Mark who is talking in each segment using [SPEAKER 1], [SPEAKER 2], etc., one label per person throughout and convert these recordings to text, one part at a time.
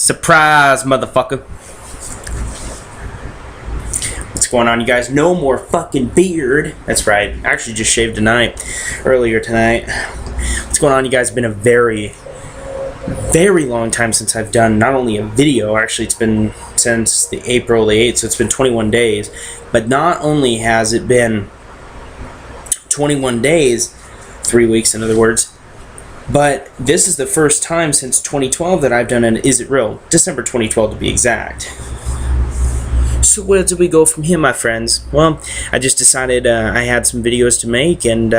[SPEAKER 1] Surprise, motherfucker. What's going on, you guys? No more fucking beard. That's right. I actually just shaved earlier tonight. What's going on, you guys? It's been a very long time since I've done not only a video, actually it's been since the April the 8th, so it's been 21 days. But not only has it been 21 days, 3 weeks in other words, but this is the first time since 2012 that I've done an Is It Real? December 2012 to be exact. So where do we go from here, my friends? Well, I just decided I had some videos to make, and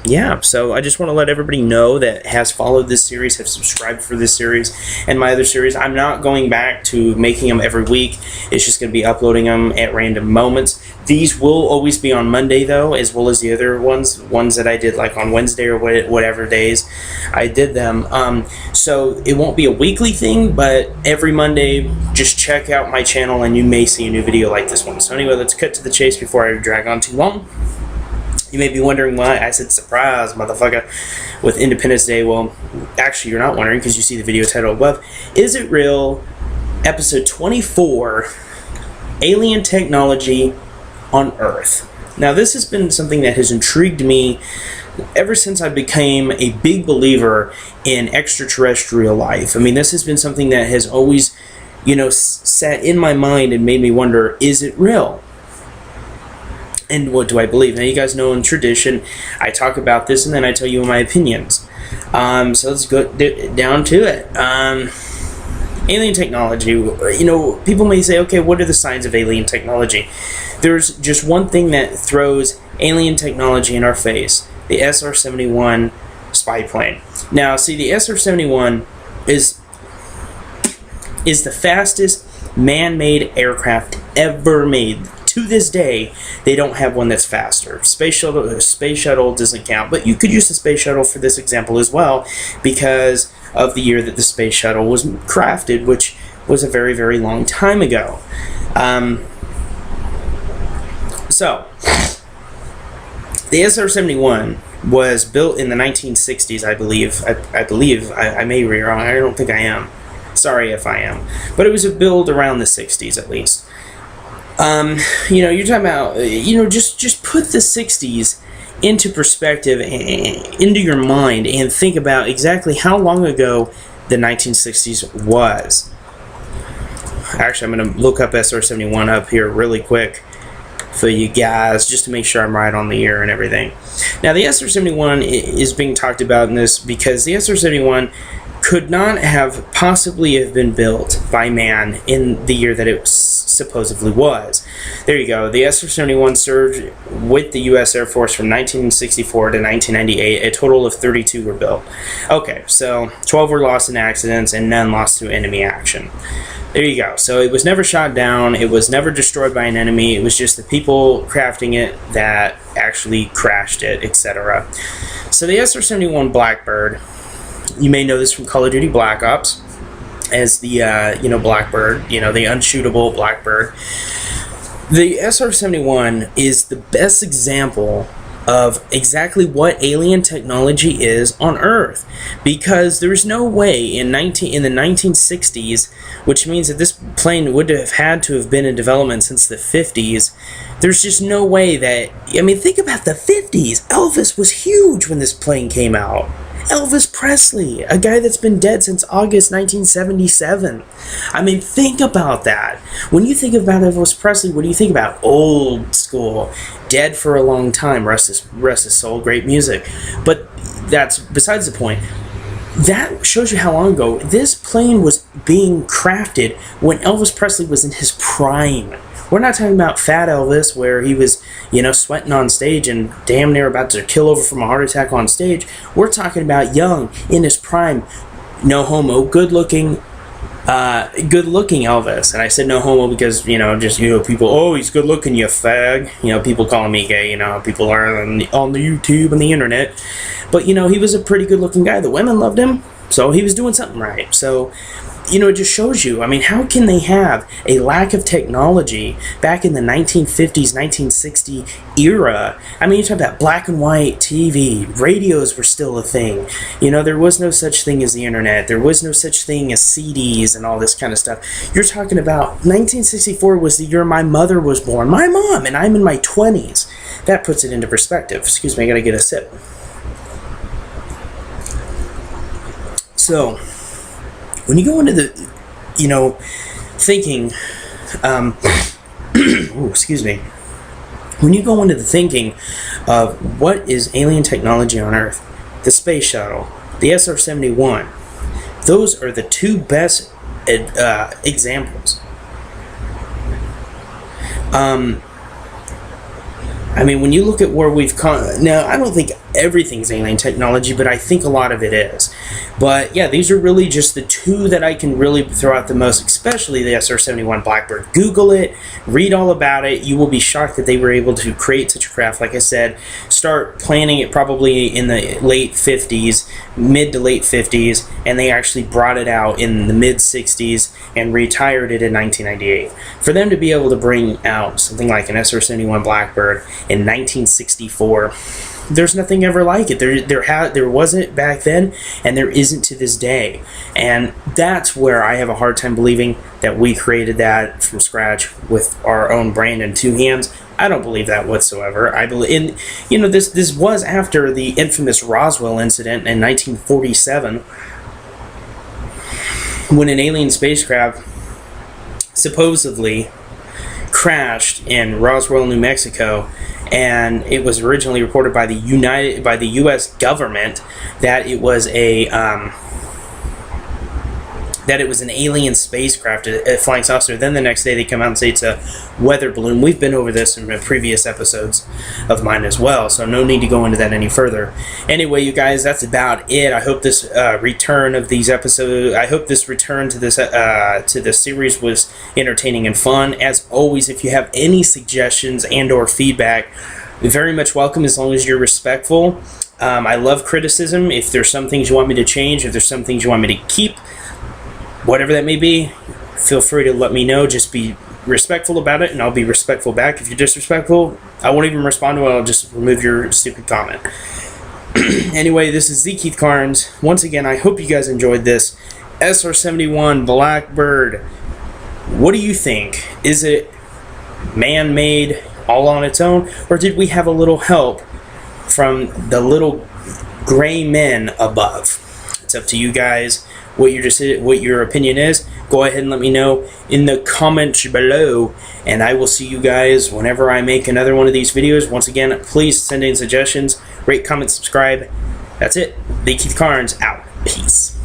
[SPEAKER 1] yeah, so I just want to let everybody know that has followed this series, have subscribed for this series, and my other series. I'm not going back to making them every week. It's just going to be uploading them at random moments. These will always be on Monday, though, as well as the other ones that I did like on Wednesday or whatever days I did them. So it won't be a weekly thing, but every Monday, just check out my channel and you may see a new video like this one. So anyway, let's cut to the chase before I drag on too long. You may be wondering why I said surprise, motherfucker, with Independence Day. Well, actually, you're not wondering because you see the video title above. Is It Real? Episode 24, Alien Technology on Earth. Now, this has been something that has intrigued me ever since I became a big believer in extraterrestrial life. I mean, this has been something that has always, sat in my mind and made me wonder, is it real? And what do I believe? Now, you guys know in tradition, I talk about this and then I tell you my opinions. So let's go down to it. Alien technology, people may say, okay, what are the signs of alien technology? There's just one thing that throws alien technology in our face, the SR-71 spy plane. Now, see, the SR-71 is the fastest man-made aircraft ever made. To this day, they don't have one that's faster. Space shuttle doesn't count, but you could use the space shuttle for this example as well because of the year that the space shuttle was crafted, which was a very, very long time ago. So, the SR-71 was built in the 1960s, I believe. I may be wrong. I don't think I am. Sorry if I am. But it was a build around the 60s, at least. You're talking about, just put the 60s into perspective, into your mind, and think about exactly how long ago the 1960s was. Actually, I'm going to look up SR-71 up here really quick for you guys, just to make sure I'm right on the year and everything. Now, the SR-71 is being talked about in this because the SR-71 could not have possibly have been built by man in the year that it supposedly was. There you go. The SR-71 served with the U.S. Air Force from 1964 to 1998. A total of 32 were built. Okay, so 12 were lost in accidents and none lost to enemy action. There you go. So it was never shot down. It was never destroyed by an enemy. It was just the people crafting it that actually crashed it, etc. So the SR-71 Blackbird, you may know this from Call of Duty Black Ops as the, Blackbird, the unshootable Blackbird. The SR-71 is the best example of exactly what alien technology is on Earth, because there's no way in the 1960s, which means that this plane would have had to have been in development since the 50s. There's just no way that, think about the 50s. Elvis was huge when this plane came out. Elvis Presley, a guy that's been dead since August 1977. Think about that. When you think about Elvis Presley, what do you think about? Old school, dead for a long time, rest his soul, great music. But that's besides the point. That shows you how long ago this plane was being crafted when Elvis Presley was in his prime. We're not talking about fat Elvis where he was, sweating on stage and damn near about to kill over from a heart attack on stage. We're talking about young, in his prime, no homo, good-looking Elvis. And I said no homo because, people, oh, he's good-looking, you fag. People calling me gay, people are on the YouTube and the internet. But, he was a pretty good-looking guy. The women loved him, so he was doing something right. So it just shows you, I mean, how can they have a lack of technology back in the 1950s, 1960 era? I mean, you talk about black and white TV, radios were still a thing. There was no such thing as the internet. There was no such thing as CDs and all this kind of stuff. You're talking about 1964 was the year my mother was born. My mom, and I'm in my 20s. That puts it into perspective. Excuse me, I gotta get a sip. So, when you go into the, thinking, excuse me, when you go into the thinking of what is alien technology on Earth, the space shuttle, the SR-71, those are the two best examples. I mean, when you look at where we've come, now I don't think everything's alien technology, but I think a lot of it is. But yeah, these are really just the two that I can really throw out the most, especially the SR-71 Blackbird. Google it, read all about it. You will be shocked that they were able to create such a craft. Like I said, start planning it probably in the late 50s, mid to late 50s, and they actually brought it out in the mid 60s and retired it in 1998. For them to be able to bring out something like an SR-71 Blackbird in 1964, there's nothing ever like it. There wasn't back then, and there isn't to this day. And that's where I have a hard time believing that we created that from scratch with our own brain and two hands. I don't believe that whatsoever. I believe, this was after the infamous Roswell incident in 1947, when an alien spacecraft supposedly crashed in Roswell, New Mexico, and it was originally reported by the U.S. government that it was an alien spacecraft, a flying saucer. Then the next day they come out and say it's a weather balloon. We've been over this in previous episodes of mine as well, so no need to go into that any further. Anyway, you guys, that's about it. I hope this return of these episodes, I hope this return to this series was entertaining and fun. As always, if you have any suggestions and or feedback, very much welcome, as long as you're respectful. I love criticism. If there's some things you want me to change, if there's some things you want me to keep, whatever that may be, feel free to let me know. Just be respectful about it, and I'll be respectful back. If you're disrespectful, I won't even respond to it. I'll just remove your stupid comment. Anyway, this is Z. Keith Carnes. Once again, I hope you guys enjoyed this. SR-71 Blackbird. What do you think? Is it man-made all on its own, or did we have a little help from the little gray men above? It's up to you guys. What your opinion is, go ahead and let me know in the comments below, and I will see you guys whenever I make another one of these videos. Once again, please send in suggestions, rate, comment, subscribe. That's it. Big Keith Carnes out. Peace.